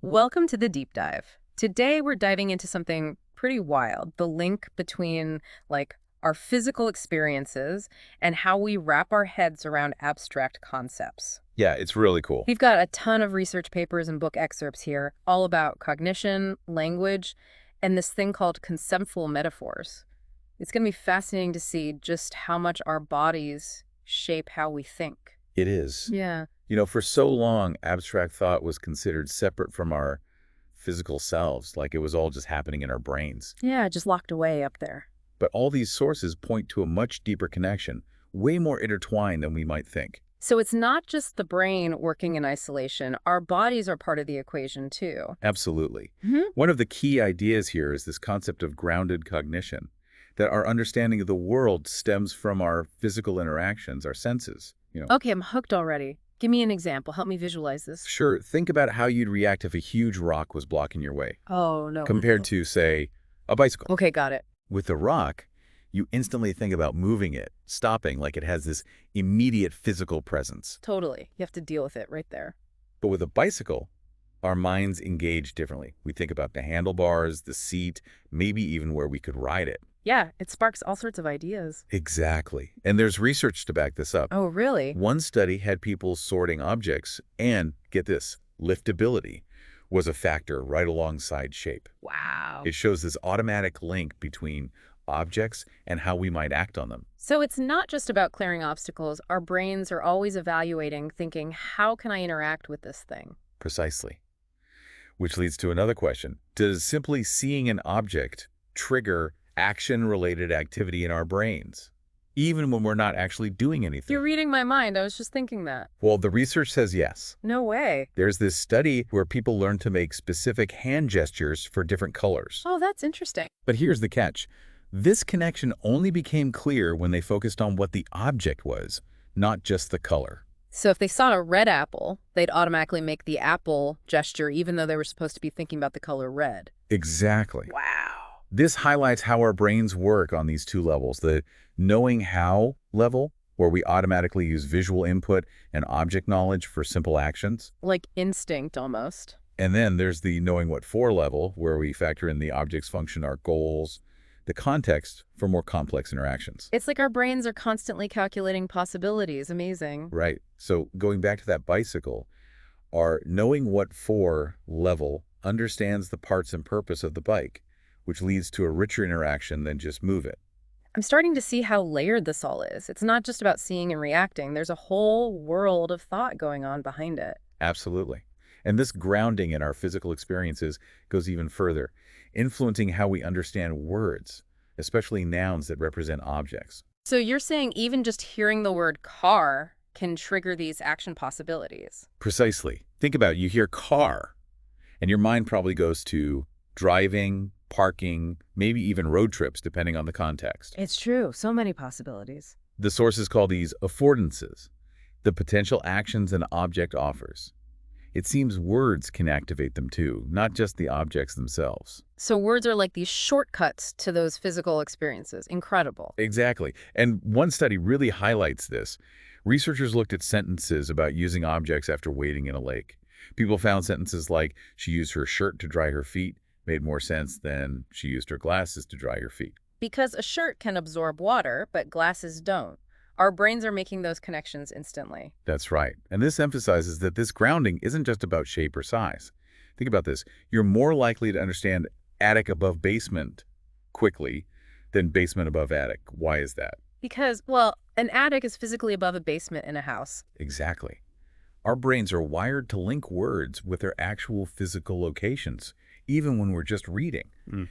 Welcome to the deep dive. Today we're diving into something pretty wild, the link between our physical experiences and how we wrap our heads around abstract concepts. Yeah, it's really cool. We've got a ton of research papers and book excerpts here, all about cognition, language, and this thing called conceptual metaphors. It's going to be fascinating to see just how much our bodies shape how we think. It is. Yeah. For so long, abstract thought was considered separate from our physical selves, like it was all just happening in our brains. Yeah, just locked away up there. But all these sources point to a much deeper connection, way more intertwined than we might think. So it's not just the brain working in isolation. Our bodies are part of the equation, too. Absolutely. Hmm. One of the key ideas here is this concept of grounded cognition, that our understanding of the world stems from our physical interactions, our senses. Okay, I'm hooked already. Give me an example. Help me visualize this. Sure, think about how you'd react if a huge rock was blocking your way, Oh, no. compared to, say, a bicycle. Okay, got it. With the rock, you instantly think about moving it, stopping, like it has this immediate physical presence. Totally. You have to deal with it right there. But with a bicycle, our minds engage differently. We think about the handlebars, the seat, maybe even where we could ride it. Yeah, it sparks all sorts of ideas. Exactly. And there's research to back this up. Oh, really? One study had people sorting objects, and get this, liftability was a factor right alongside shape. Wow. It shows this automatic link between objects and how we might act on them. So it's not just about clearing obstacles. Our brains are always evaluating, thinking, how can I interact with this thing? Precisely. Which leads to another question. Does simply seeing an object trigger action-related activity in our brains, even when we're not actually doing anything? You're reading my mind. I was just thinking that. Well, the research says yes. No way. There's this study where people learn to make specific hand gestures for different colors. Oh, that's interesting. But here's the catch. This connection only became clear when they focused on what the object was, not just the color. So if they saw a red apple, they'd automatically make the apple gesture even though they were supposed to be thinking about the color red. Exactly. Wow. This highlights how our brains work on these two levels. The knowing how level, where we automatically use visual input and object knowledge for simple actions. Like instinct almost. And then there's the knowing what for level, where we factor in the object's function, our goals, the context for more complex interactions. It's like our brains are constantly calculating possibilities. Amazing. Right. So going back to that bicycle, our knowing what for level understands the parts and purpose of the bike, which leads to a richer interaction than just move it. I'm starting to see how layered this all is. It's not just about seeing and reacting. There's a whole world of thought going on behind it. Absolutely. And this grounding in our physical experiences goes even further, influencing how we understand words, especially nouns that represent objects. So you're saying even just hearing the word car can trigger these action possibilities? Precisely. Think about it. You hear car, and your mind probably goes to driving, parking, maybe even road trips, depending on the context. It's true. So many possibilities. The sources call these affordances, the potential actions an object offers. It seems words can activate them too, not just the objects themselves. So words are like these shortcuts to those physical experiences. Incredible. Exactly. And one study really highlights this. Researchers looked at sentences about using objects after wading in a lake. People found sentences like, she used her shirt to dry her feet, made more sense than she used her glasses to dry her feet. Because a shirt can absorb water, but glasses don't. Our brains are making those connections instantly. That's right. And this emphasizes that this grounding isn't just about shape or size. Think about this. You're more likely to understand attic above basement quickly than basement above attic. Why is that? Because, well, an attic is physically above a basement in a house. Exactly. Our brains are wired to link words with their actual physical locations, even when we're just reading.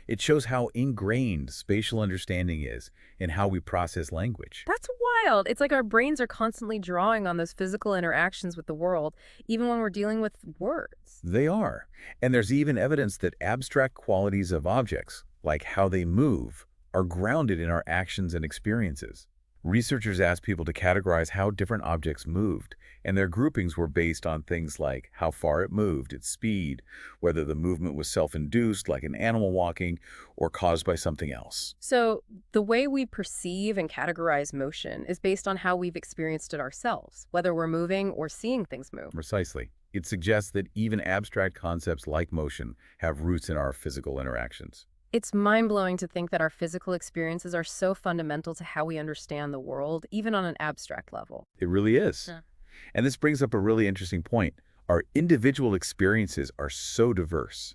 It shows how ingrained spatial understanding is in how we process language. That's wild. It's like our brains are constantly drawing on those physical interactions with the world, even when we're dealing with words. They are. And there's even evidence that abstract qualities of objects, like how they move, are grounded in our actions and experiences. Researchers asked people to categorize how different objects moved, and their groupings were based on things like how far it moved, its speed, whether the movement was self-induced, like an animal walking, or caused by something else. So the way we perceive and categorize motion is based on how we've experienced it ourselves, whether we're moving or seeing things move. Precisely. It suggests that even abstract concepts like motion have roots in our physical interactions. It's mind-blowing to think that our physical experiences are so fundamental to how we understand the world, even on an abstract level. It really is. Yeah. And this brings up a really interesting point. Our individual experiences are so diverse.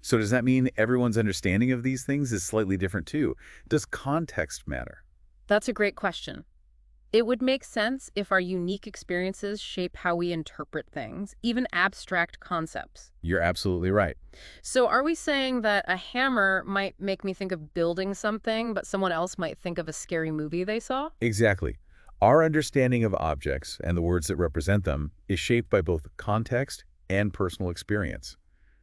So does that mean everyone's understanding of these things is slightly different too? Does context matter? That's a great question. It would make sense if our unique experiences shape how we interpret things, even abstract concepts. You're absolutely right. So are we saying that a hammer might make me think of building something, but someone else might think of a scary movie they saw? Exactly. Our understanding of objects and the words that represent them is shaped by both context and personal experience.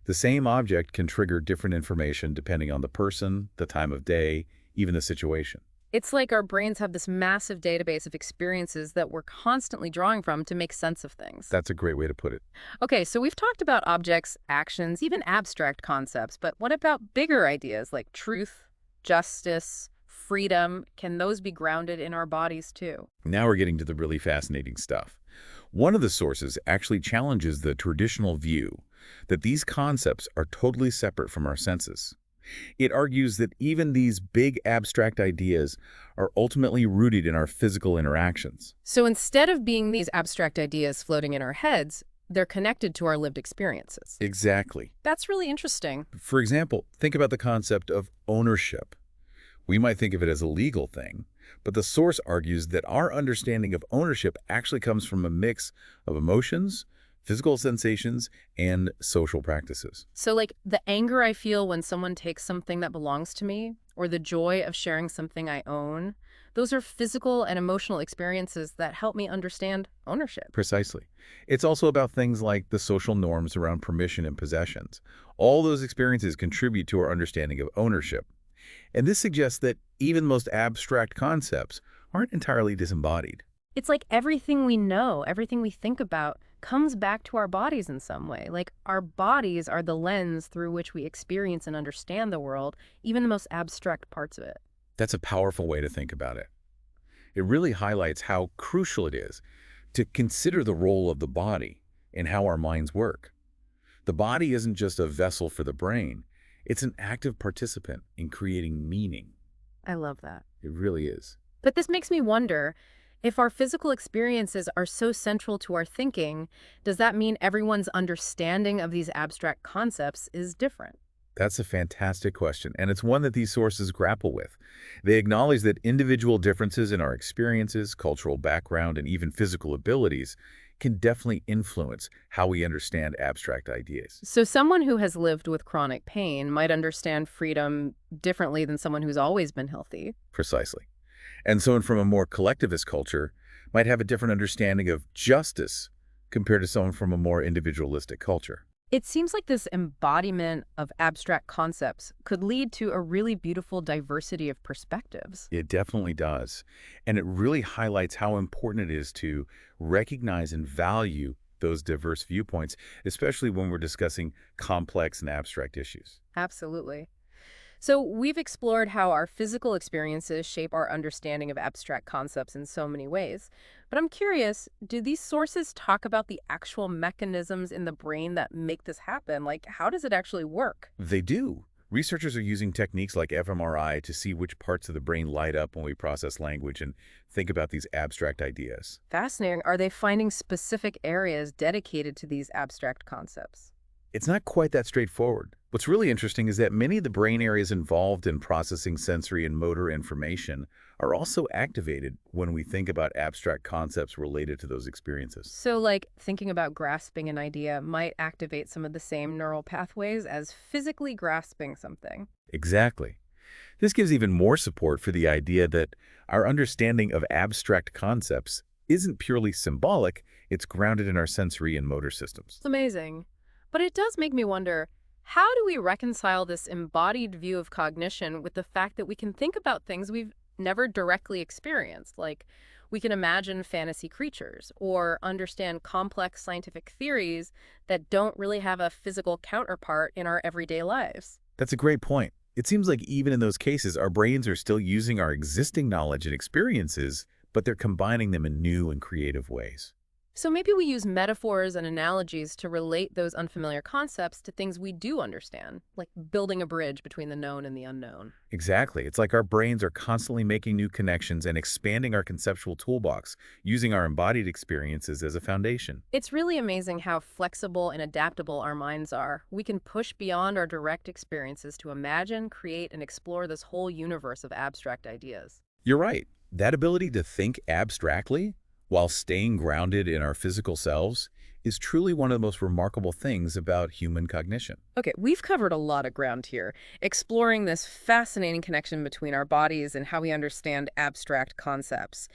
The same object can trigger different information depending on the person, the time of day, even the situation. It's like our brains have this massive database of experiences that we're constantly drawing from to make sense of things. That's a great way to put it. Okay, so we've talked about objects, actions, even abstract concepts, but what about bigger ideas like truth, justice, freedom? Can those be grounded in our bodies too? Now we're getting to the really fascinating stuff. One of the sources actually challenges the traditional view that these concepts are totally separate from our senses. It argues that even these big abstract ideas are ultimately rooted in our physical interactions. So instead of being these abstract ideas floating in our heads, they're connected to our lived experiences. Exactly. That's really interesting. For example, think about the concept of ownership. We might think of it as a legal thing, but the source argues that our understanding of ownership actually comes from a mix of emotions, physical sensations, and social practices. So like the anger I feel when someone takes something that belongs to me, or the joy of sharing something I own, those are physical and emotional experiences that help me understand ownership. Precisely. It's also about things like the social norms around permission and possessions. All those experiences contribute to our understanding of ownership. And this suggests that even the most abstract concepts aren't entirely disembodied. It's like everything we know, everything we think about, comes back to our bodies in some way. Like our bodies are the lens through which we experience and understand the world, even the most abstract parts of it. That's a powerful way to think about it. It really highlights how crucial it is to consider the role of the body in how our minds work. The body isn't just a vessel for the brain. It's an active participant in creating meaning. I love that. It really is. But this makes me wonder, if our physical experiences are so central to our thinking, does that mean everyone's understanding of these abstract concepts is different? That's a fantastic question, and it's one that these sources grapple with. They acknowledge that individual differences in our experiences, cultural background, and even physical abilities can definitely influence how we understand abstract ideas. So someone who has lived with chronic pain might understand freedom differently than someone who's always been healthy. Precisely. And someone from a more collectivist culture might have a different understanding of justice compared to someone from a more individualistic culture. It seems like this embodiment of abstract concepts could lead to a really beautiful diversity of perspectives. It definitely does. And it really highlights how important it is to recognize and value those diverse viewpoints, especially when we're discussing complex and abstract issues. Absolutely. So we've explored how our physical experiences shape our understanding of abstract concepts in so many ways. But I'm curious, do these sources talk about the actual mechanisms in the brain that make this happen? Like, how does it actually work? They do. Researchers are using techniques like fMRI to see which parts of the brain light up when we process language and think about these abstract ideas. Fascinating. Are they finding specific areas dedicated to these abstract concepts? It's not quite that straightforward. What's really interesting is that many of the brain areas involved in processing sensory and motor information are also activated when we think about abstract concepts related to those experiences. So, like, thinking about grasping an idea might activate some of the same neural pathways as physically grasping something. Exactly. This gives even more support for the idea that our understanding of abstract concepts isn't purely symbolic, it's grounded in our sensory and motor systems. It's amazing. But it does make me wonder, how do we reconcile this embodied view of cognition with the fact that we can think about things we've never directly experienced? Like, we can imagine fantasy creatures or understand complex scientific theories that don't really have a physical counterpart in our everyday lives. That's a great point. It seems like even in those cases, our brains are still using our existing knowledge and experiences, but they're combining them in new and creative ways. So maybe we use metaphors and analogies to relate those unfamiliar concepts to things we do understand, like building a bridge between the known and the unknown. Exactly. It's like our brains are constantly making new connections and expanding our conceptual toolbox, using our embodied experiences as a foundation. It's really amazing how flexible and adaptable our minds are. We can push beyond our direct experiences to imagine, create, and explore this whole universe of abstract ideas. You're right. That ability to think abstractly while staying grounded in our physical selves is truly one of the most remarkable things about human cognition. Okay, we've covered a lot of ground here, exploring this fascinating connection between our bodies and how we understand abstract concepts.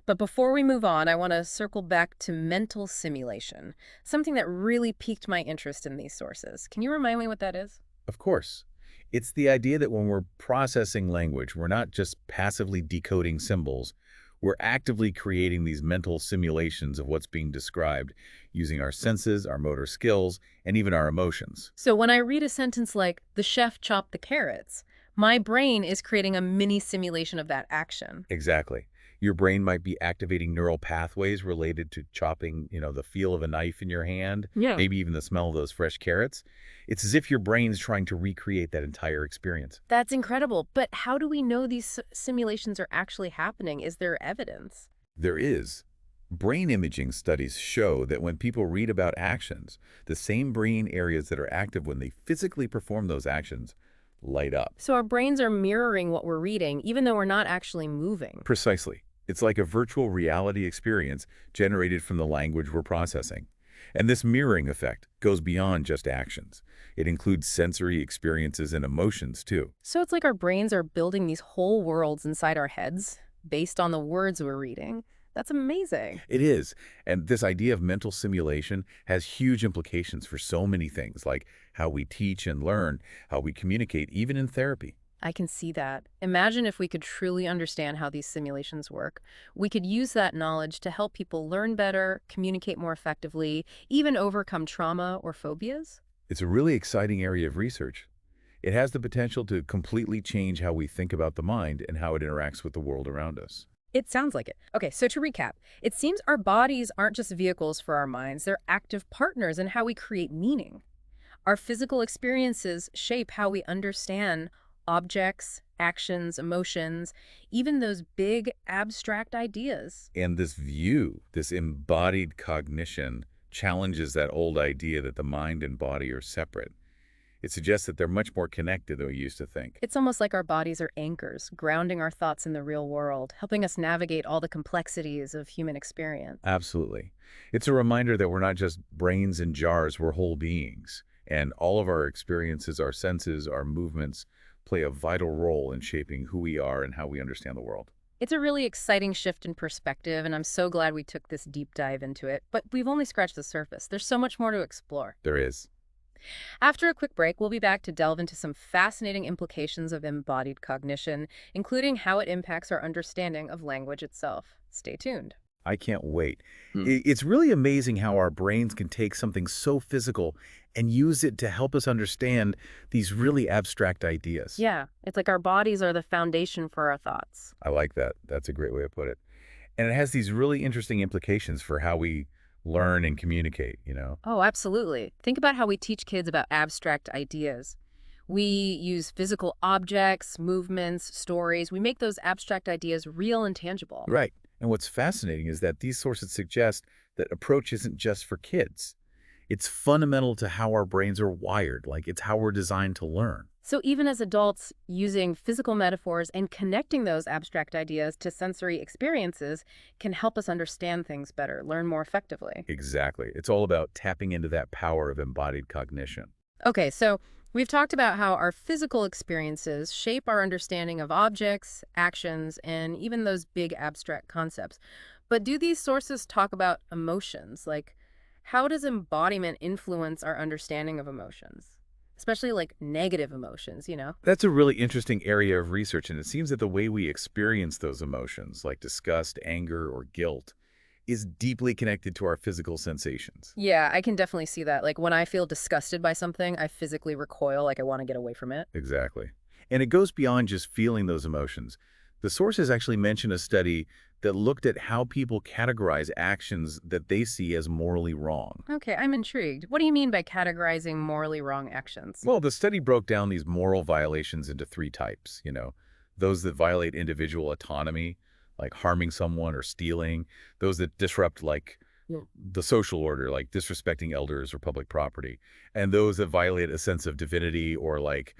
But before we move on, I want to circle back to mental simulation, something that really piqued my interest in these sources. Can you remind me what that is? Of course, it's the idea that when we're processing language, we're not just passively decoding symbols, we're actively creating these mental simulations of what's being described using our senses, our motor skills, and even our emotions. So when I read a sentence like, the chef chopped the carrots, my brain is creating a mini simulation of that action. Exactly. Your brain might be activating neural pathways related to chopping, the feel of a knife in your hand, Yeah. maybe even the smell of those fresh carrots. It's as if your brain's trying to recreate that entire experience. That's incredible. But how do we know these simulations are actually happening? Is there evidence? There is. Brain imaging studies show that when people read about actions, the same brain areas that are active when they physically perform those actions light up. So our brains are mirroring what we're reading, even though we're not actually moving. Precisely. It's like a virtual reality experience generated from the language we're processing. And this mirroring effect goes beyond just actions. It includes sensory experiences and emotions, too. So it's like our brains are building these whole worlds inside our heads based on the words we're reading. That's amazing. It is. And this idea of mental simulation has huge implications for so many things, like how we teach and learn, how we communicate, even in therapy. I can see that. Imagine if we could truly understand how these simulations work. We could use that knowledge to help people learn better, communicate more effectively, even overcome trauma or phobias. It's a really exciting area of research. It has the potential to completely change how we think about the mind and how it interacts with the world around us. It sounds like it. Okay, so to recap, it seems our bodies aren't just vehicles for our minds, they're active partners in how we create meaning. Our physical experiences shape how we understand objects, actions, emotions, even those big abstract ideas. And this view, this embodied cognition, challenges that old idea that the mind and body are separate. It suggests that they're much more connected than we used to think. It's almost like our bodies are anchors, grounding our thoughts in the real world, helping us navigate all the complexities of human experience. Absolutely. It's a reminder that we're not just brains in jars, we're whole beings. And all of our experiences, our senses, our movements play a vital role in shaping who we are and how we understand the world. It's a really exciting shift in perspective, and I'm so glad we took this deep dive into it. But we've only scratched the surface. There's so much more to explore. There is. After a quick break, we'll be back to delve into some fascinating implications of embodied cognition, including how it impacts our understanding of language itself. Stay tuned. I can't wait. It's really amazing how our brains can take something so physical and use it to help us understand these really abstract ideas. Yeah, it's like our bodies are the foundation for our thoughts. I like that. That's a great way to put it. And it has these really interesting implications for how we learn and communicate. Oh, absolutely. Think about how we teach kids about abstract ideas. We use physical objects, movements, stories. We make those abstract ideas real and tangible. Right. And what's fascinating is that these sources suggest that approach isn't just for kids. It's fundamental to how our brains are wired, like it's how we're designed to learn. So even as adults, using physical metaphors and connecting those abstract ideas to sensory experiences can help us understand things better, learn more effectively. Exactly. It's all about tapping into that power of embodied cognition. Okay, so we've talked about how our physical experiences shape our understanding of objects, actions, and even those big abstract concepts. But do these sources talk about emotions? Like, how does embodiment influence our understanding of emotions? Especially like negative emotions? That's a really interesting area of research, and it seems that the way we experience those emotions, like disgust, anger, or guilt, is deeply connected to our physical sensations. Yeah, I can definitely see that. Like when I feel disgusted by something, I physically recoil, like I want to get away from it. Exactly. And it goes beyond just feeling those emotions. The sources actually mention a study that looked at how people categorize actions that they see as morally wrong. Okay, I'm intrigued. What do you mean by categorizing morally wrong actions? Well, the study broke down these moral violations into three types, those that violate individual autonomy, like harming someone or stealing, those that disrupt, like, the social order, like disrespecting elders or public property, and those that violate a sense of divinity or like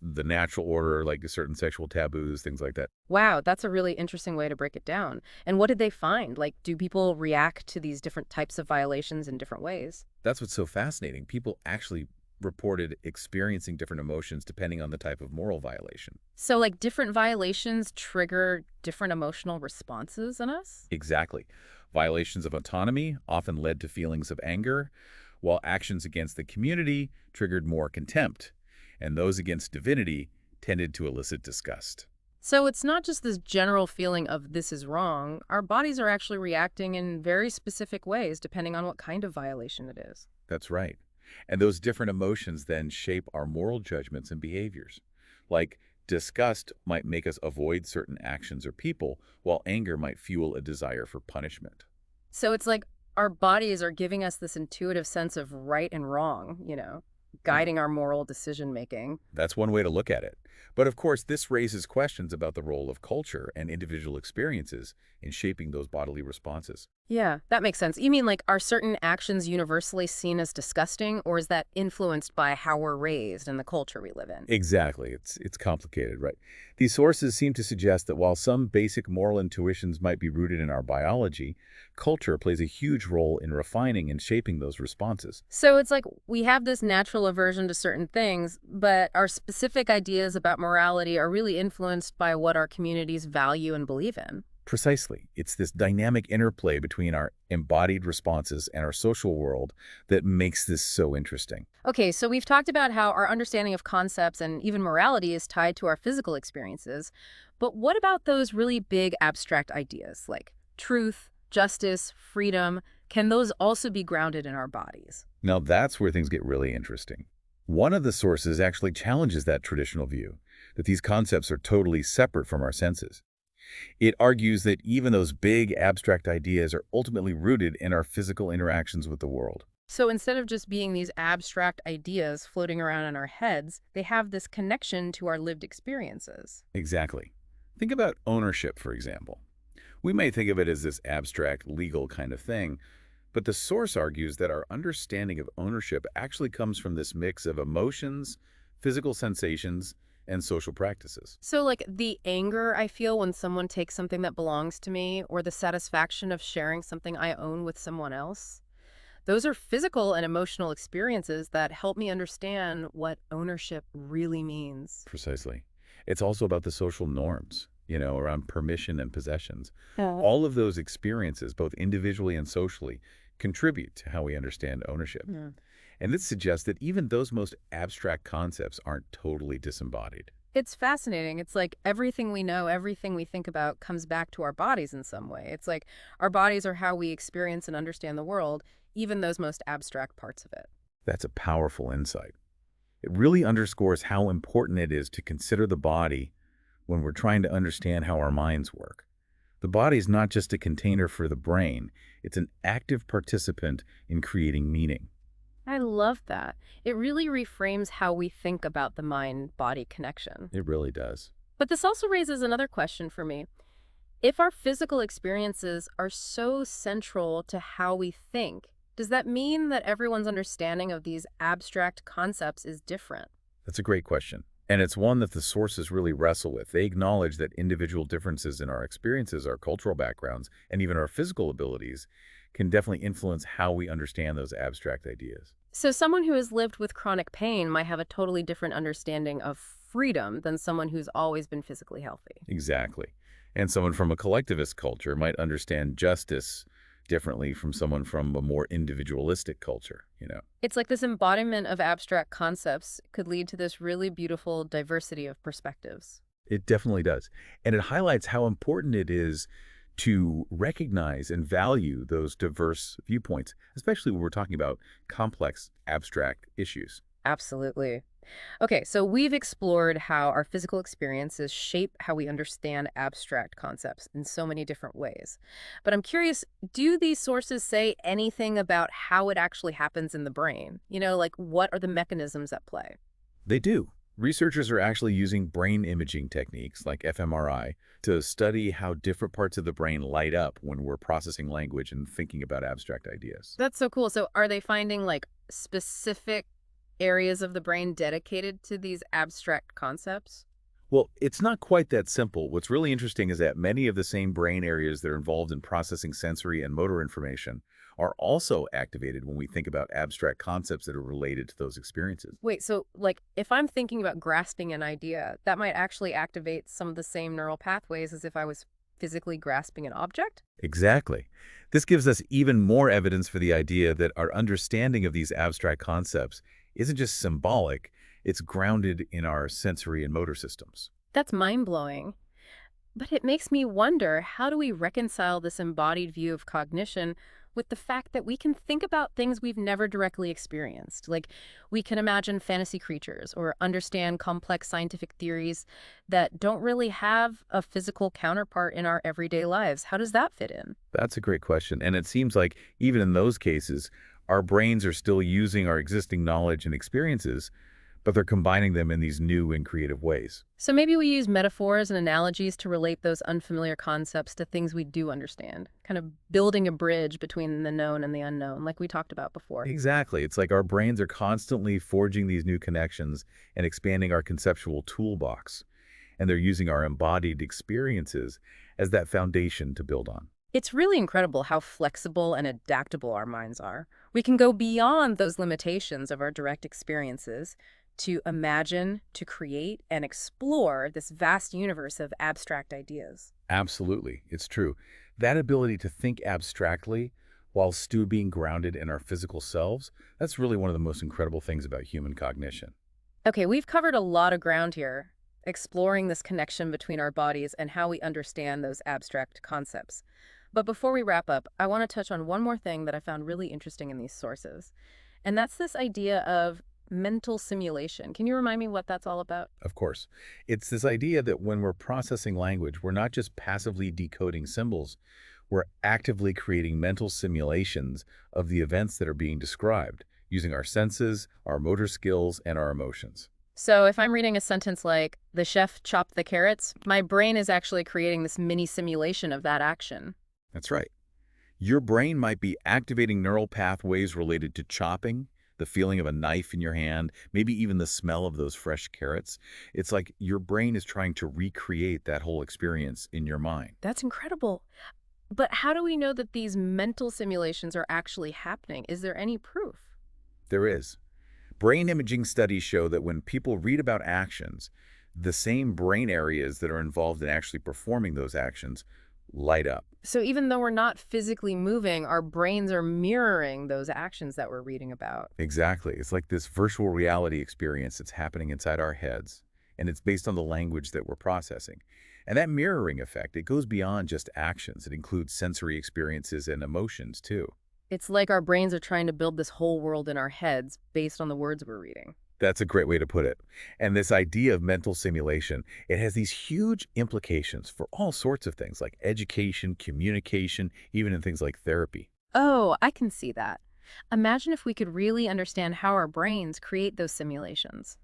the natural order, like certain sexual taboos, things like that. Wow, that's a really interesting way to break it down. And what did they find? Like, do people react to these different types of violations in different ways? That's what's so fascinating. People actually reported experiencing different emotions depending on the type of moral violation. So, like, different violations trigger different emotional responses in us? Exactly. Violations of autonomy often led to feelings of anger, while actions against the community triggered more contempt, and those against divinity tended to elicit disgust. So it's not just this general feeling of this is wrong. Our bodies are actually reacting in very specific ways depending on what kind of violation it is. That's right. And those different emotions then shape our moral judgments and behaviors. Like, disgust might make us avoid certain actions or people, while anger might fuel a desire for punishment. So it's like our bodies are giving us this intuitive sense of right and wrong, guiding our moral decision making. That's one way to look at it. But of course, this raises questions about the role of culture and individual experiences in shaping those bodily responses. Yeah, that makes sense. You mean like are certain actions universally seen as disgusting, or is that influenced by how we're raised and the culture we live in? Exactly. It's complicated, right? These sources seem to suggest that while some basic moral intuitions might be rooted in our biology, culture plays a huge role in refining and shaping those responses. So it's like we have this natural aversion to certain things, but our specific ideas about morality are really influenced by what our communities value and believe in. Precisely. It's this dynamic interplay between our embodied responses and our social world that makes this so interesting. Okay, so we've talked about how our understanding of concepts and even morality is tied to our physical experiences. But what about those really big abstract ideas like truth, justice, freedom? Can those also be grounded in our bodies? Now that's where things get really interesting. One of the sources actually challenges that traditional view, that these concepts are totally separate from our senses. It argues that even those big abstract ideas are ultimately rooted in our physical interactions with the world. So instead of just being these abstract ideas floating around in our heads, they have this connection to our lived experiences. Exactly. Think about ownership, for example. We may think of it as this abstract, legal kind of thing, but the source argues that our understanding of ownership actually comes from this mix of emotions, physical sensations, and social practices. So like the anger I feel when someone takes something that belongs to me, or the satisfaction of sharing something I own with someone else, those are physical and emotional experiences that help me understand what ownership really means. Precisely. It's also about the social norms, around permission and possessions. Yeah. All of those experiences, both individually and socially, contribute to how we understand ownership. Yeah. And this suggests that even those most abstract concepts aren't totally disembodied. It's fascinating. It's like everything we know, everything we think about comes back to our bodies in some way. It's like our bodies are how we experience and understand the world, even those most abstract parts of it. That's a powerful insight. It really underscores how important it is to consider the body when we're trying to understand how our minds work. The body is not just a container for the brain, it's an active participant in creating meaning. I love that. It really reframes how we think about the mind-body connection. It really does. But this also raises another question for me. If our physical experiences are so central to how we think, does that mean that everyone's understanding of these abstract concepts is different? That's a great question. And it's one that the sources really wrestle with. They acknowledge that individual differences in our experiences, our cultural backgrounds, and even our physical abilities can definitely influence how we understand those abstract ideas. So someone who has lived with chronic pain might have a totally different understanding of freedom than someone who's always been physically healthy. Exactly. And someone from a collectivist culture might understand justice differently from someone from a more individualistic culture. It's like this embodiment of abstract concepts could lead to this really beautiful diversity of perspectives. It definitely does. And it highlights how important it is to recognize and value those diverse viewpoints, especially when we're talking about complex, abstract issues. Absolutely. Okay, so we've explored how our physical experiences shape how we understand abstract concepts in so many different ways. But I'm curious, do these sources say anything about how it actually happens in the brain? Like what are the mechanisms at play? They do. Researchers are actually using brain imaging techniques like fMRI to study how different parts of the brain light up when we're processing language and thinking about abstract ideas. That's so cool. So are they finding like specific areas of the brain dedicated to these abstract concepts? Well, it's not quite that simple. What's really interesting is that many of the same brain areas that are involved in processing sensory and motor information are also activated when we think about abstract concepts that are related to those experiences. Wait, so like if I'm thinking about grasping an idea, that might actually activate some of the same neural pathways as if I was physically grasping an object? Exactly. This gives us even more evidence for the idea that our understanding of these abstract concepts isn't just symbolic, it's grounded in our sensory and motor systems. That's mind-blowing. But it makes me wonder, how do we reconcile this embodied view of cognition with the fact that we can think about things we've never directly experienced? Like, we can imagine fantasy creatures or understand complex scientific theories that don't really have a physical counterpart in our everyday lives. How does that fit in? That's a great question. And it seems like even in those cases, our brains are still using our existing knowledge and experiences, but they're combining them in these new and creative ways. So maybe we use metaphors and analogies to relate those unfamiliar concepts to things we do understand, kind of building a bridge between the known and the unknown, like we talked about before. Exactly. It's like our brains are constantly forging these new connections and expanding our conceptual toolbox. And they're using our embodied experiences as that foundation to build on. It's really incredible how flexible and adaptable our minds are. We can go beyond those limitations of our direct experiences to imagine, to create, and explore this vast universe of abstract ideas. Absolutely. It's true. That ability to think abstractly while still being grounded in our physical selves, that's really one of the most incredible things about human cognition. Okay, we've covered a lot of ground here, exploring this connection between our bodies and how we understand those abstract concepts. But before we wrap up, I want to touch on one more thing that I found really interesting in these sources. And that's this idea of mental simulation. Can you remind me what that's all about? Of course, it's this idea that when we're processing language, we're not just passively decoding symbols, we're actively creating mental simulations of the events that are being described, using our senses, our motor skills, and our emotions. So if I'm reading a sentence like, the chef chopped the carrots, my brain is actually creating this mini simulation of that action. That's right. Your brain might be activating neural pathways related to chopping, the feeling of a knife in your hand, maybe even the smell of those fresh carrots. It's like your brain is trying to recreate that whole experience in your mind. That's incredible. But how do we know that these mental simulations are actually happening? Is there any proof? There is. Brain imaging studies show that when people read about actions, the same brain areas that are involved in actually performing those actions light up. So even though we're not physically moving, our brains are mirroring those actions that we're reading about. Exactly. It's like this virtual reality experience that's happening inside our heads, and it's based on the language that we're processing. And that mirroring effect, it goes beyond just actions. It includes sensory experiences and emotions, too. It's like our brains are trying to build this whole world in our heads based on the words we're reading. That's a great way to put it. And this idea of mental simulation, it has these huge implications for all sorts of things like education, communication, even in things like therapy. Oh, I can see that. Imagine if we could really understand how our brains create those simulations.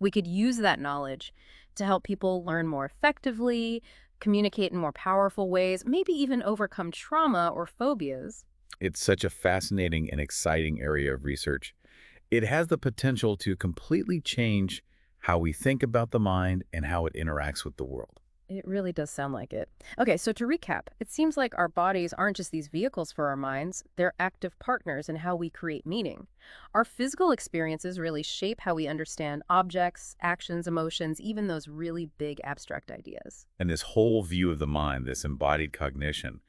We could use that knowledge to help people learn more effectively, communicate in more powerful ways, maybe even overcome trauma or phobias. It's such a fascinating and exciting area of research. It has the potential to completely change how we think about the mind and how it interacts with the world. It really does sound like it. Okay, so to recap, it seems like our bodies aren't just these vehicles for our minds, they're active partners in how we create meaning. Our physical experiences really shape how we understand objects, actions, emotions, even those really big abstract ideas. And this whole view of the mind, this embodied cognition,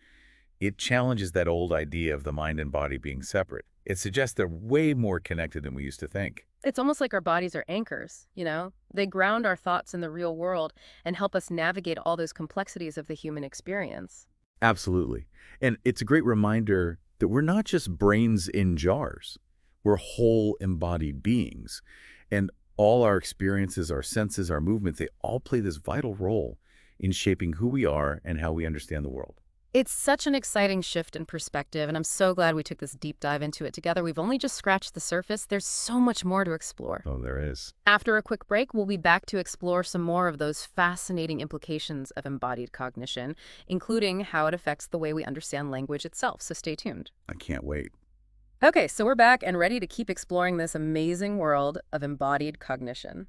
it challenges that old idea of the mind and body being separate. It suggests they're way more connected than we used to think. It's almost like our bodies are anchors, you know? They ground our thoughts in the real world and help us navigate all those complexities of the human experience. Absolutely. And it's a great reminder that we're not just brains in jars. We're whole embodied beings. And all our experiences, our senses, our movements, they all play this vital role in shaping who we are and how we understand the world. It's such an exciting shift in perspective, and I'm so glad we took this deep dive into it together. We've only just scratched the surface. There's so much more to explore. Oh, there is. After a quick break, we'll be back to explore some more of those fascinating implications of embodied cognition, including how it affects the way we understand language itself. So stay tuned. I can't wait. Okay, so we're back and ready to keep exploring this amazing world of embodied cognition.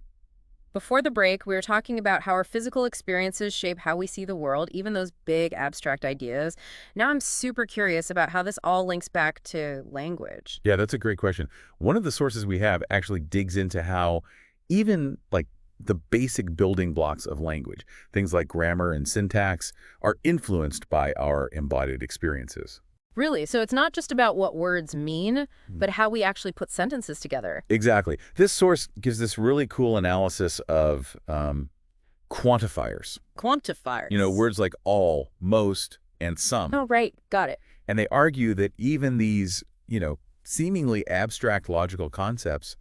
Before the break, we were talking about how our physical experiences shape how we see the world, even those big abstract ideas. Now I'm super curious about how this all links back to language. Yeah, that's a great question. One of the sources we have actually digs into how even like the basic building blocks of language, things like grammar and syntax, are influenced by our embodied experiences. Really, so it's not just about what words mean, but how we actually put sentences together. Exactly. This source gives this really cool analysis of quantifiers. Quantifiers. Words like all, most, and some. Oh, right. Got it. And they argue that even these, seemingly abstract logical concepts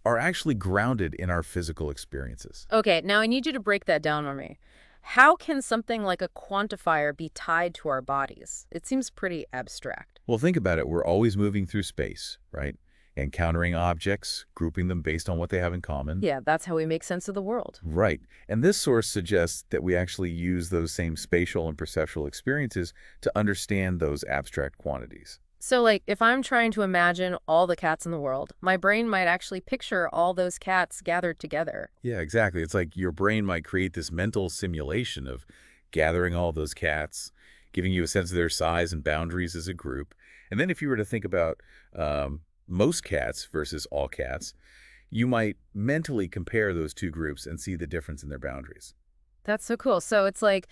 are actually grounded in our physical experiences. Okay, now I need you to break that down for me. How can something like a quantifier be tied to our bodies? It seems pretty abstract. Well, think about it. We're always moving through space, right? Encountering objects, grouping them based on what they have in common. Yeah, that's how we make sense of the world. Right. And this source suggests that we actually use those same spatial and perceptual experiences to understand those abstract quantities. So, like, if I'm trying to imagine all the cats in the world, my brain might actually picture all those cats gathered together. Yeah, exactly. It's like your brain might create this mental simulation of gathering all those cats, giving you a sense of their size and boundaries as a group. And then if you were to think about most cats versus all cats, you might mentally compare those two groups and see the difference in their boundaries. That's so cool. So it's like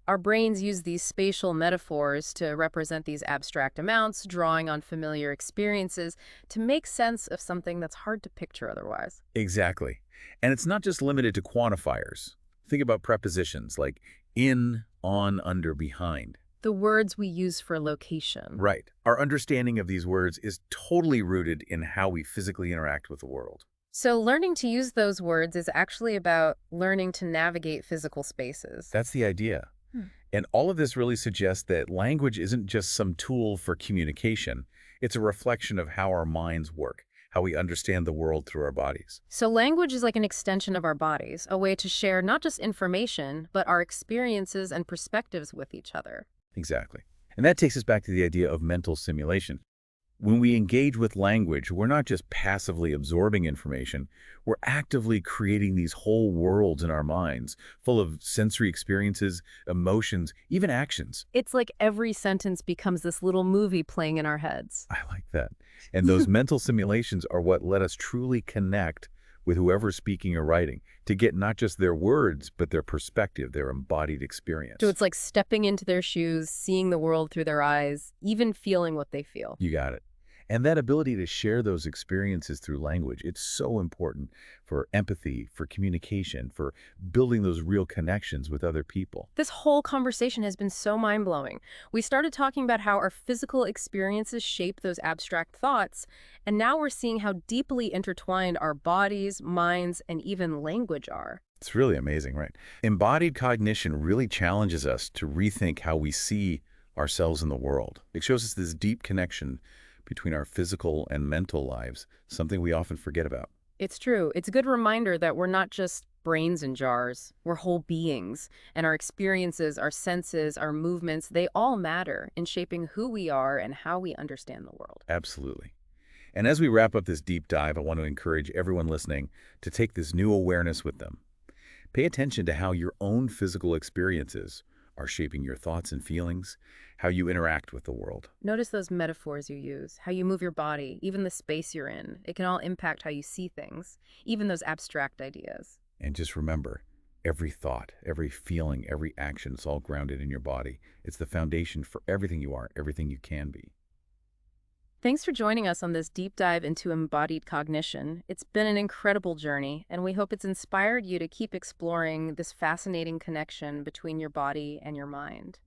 our brains use these spatial metaphors to represent these abstract amounts, drawing on familiar experiences to make sense of something that's hard to picture otherwise. Exactly. And it's not just limited to quantifiers. Think about prepositions like in, on, under, behind. The words we use for location. Right. Our understanding of these words is totally rooted in how we physically interact with the world. So learning to use those words is actually about learning to navigate physical spaces. That's the idea. And all of this really suggests that language isn't just some tool for communication. It's a reflection of how our minds work, how we understand the world through our bodies. So language is like an extension of our bodies, a way to share not just information, but our experiences and perspectives with each other. Exactly. And that takes us back to the idea of mental simulation. When we engage with language, we're not just passively absorbing information, we're actively creating these whole worlds in our minds, full of sensory experiences, emotions, even actions. It's like every sentence becomes this little movie playing in our heads. I like that. And those mental simulations are what let us truly connect with whoever's speaking or writing, to get not just their words, but their perspective, their embodied experience. So it's like stepping into their shoes, seeing the world through their eyes, even feeling what they feel. You got it. And that ability to share those experiences through language, it's so important for empathy, for communication, for building those real connections with other people. This whole conversation has been so mind-blowing. We started talking about how our physical experiences shape those abstract thoughts, and now we're seeing how deeply intertwined our bodies, minds, and even language are. It's really amazing, right? Embodied cognition really challenges us to rethink how we see ourselves in the world. It shows us this deep connection between our physical and mental lives, something we often forget about. It's true. It's a good reminder that we're not just brains in jars. We're whole beings, and our experiences, our senses, our movements, they all matter in shaping who we are and how we understand the world. Absolutely. And as we wrap up this deep dive, I want to encourage everyone listening to take this new awareness with them. Pay attention to how your own physical experiences are shaping your thoughts and feelings, how you interact with the world. Notice those metaphors you use, how you move your body, even the space you're in. It can all impact how you see things, even those abstract ideas. And just remember, every thought, every feeling, every action is all grounded in your body. It's the foundation for everything you are, everything you can be. Thanks for joining us on this deep dive into embodied cognition. It's been an incredible journey, and we hope it's inspired you to keep exploring this fascinating connection between your body and your mind.